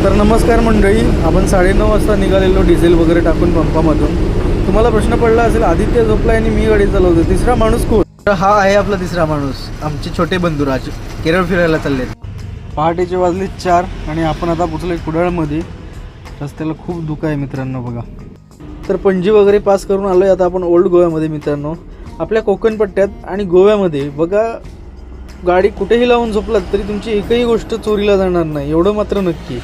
तर नमस्कार मंडळी, आपण 9:30 वाजता निघालेलो डिझेल वगैरे टाकून पंपामधून. तुम्हाला प्रश्न पडला असेल, आदित्य झोपला आणि मी गाडी चालवतो, तिसरा माणूस कोण? तर हा आहे आपला तिसरा माणूस, आमचे छोटे बंधू राज. केरळ फिरायला चाललेत. पहाटेचे वाजले 4 आणि आपण आता पोचलोय कुडाळमध्ये. रस्त्याला खूप धुकं आहे मित्रांनो बघा. तर पणजी वगैरे पास करून आलोय आता आपण ओल्ड गोव्यामध्ये मित्रांनो. आपल्या कोकण पट्ट्यात आणि गोव्यामध्ये बघा, गाडी कुठेही लावून झोपलात तरी तुमची एकही गोष्ट चोरीला जाणार नाही, एवढं मात्र नक्की.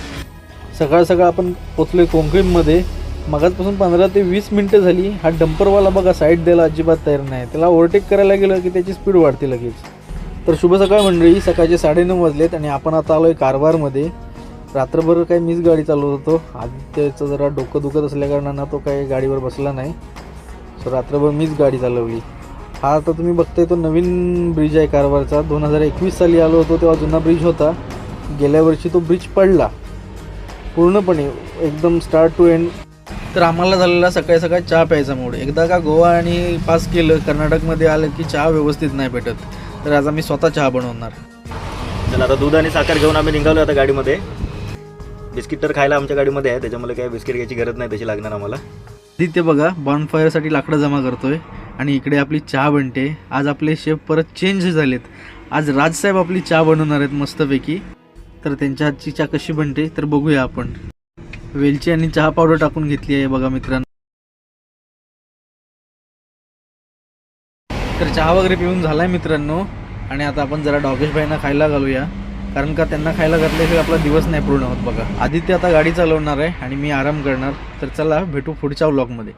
सकाळ सकाळ आपण पोचलोय कोकणमध्ये. मगाचपासून 15 ते 20 मिनटं झाली. हा डंपरवाला बघा साईड द्यायला अजिबात तयार नाही. त्याला ओव्हरटेक करायला गेलं की त्याची स्पीड वाढते लगेच. तर शुभ सकाळ मंडळी, सकाळचे 9:30 वाजलेत आणि आपण आता आलोय कारवारमध्ये. रात्रभर काही मीच गाडी चालवत होतो. आदित्यचं जरा डोकं दुखत असल्या कारणानं तो काही गाडीवर बसला नाही, सो रात्रभर मीच गाडी चालवली. हा आता तुम्ही बघताय तो नवीन ब्रिज आहे कारवारचा. 2021 साली आलो होतो तेव्हा जुना ब्रिज होता. गेल्या वर्षी तो ब्रिज पडला पूर्णपणे, एकदम स्टार्ट टू एंड. तर आम्हाला झालेला सकाळी सकाळी चहा प्यायचा मूड. एकदा का गोवा आणि पास केलं, कर्नाटकमध्ये आलं की चहा व्यवस्थित नाही भेटत. तर आज आम्ही स्वतः चहा बनवणार. चला आता दूध आणि साखर घेऊन आम्ही निघालो आता गाडीमध्ये. बिस्किट तर खायला आमच्या गाडीमध्ये आहे, त्याच्यामुळे काही बिस्किट घ्यायची गरज नाही, त्याची लागणार आम्हाला. आदित्य बघा बॉनफायरसाठी लाकडं जमा करतोय आणि इकडे आपली चहा बनते. आज आपले शेफ परत चेंज झालेत. आज राजसाहेब आपली चहा बनवणार आहेत मस्तपैकी. तर त्यांच्या हातची चहा कशी बनते तर बघूया आपण. वेलची आणि चहा पावडर टाकून घेतली आहे बघा मित्रांनो. तर चहा वगैरे पिऊन झालाय मित्रांनो आणि आता आपण जरा डॉगेश भाईंना खायला घालूया, कारण का त्यांना खायला घातल्याशिवाय आपला दिवस नाही पूर्ण होत बघा. आदित्य आता गाडी चालवणार आहे आणि मी आराम करणार. तर चला भेटू पुढच्या व्लॉगमध्ये.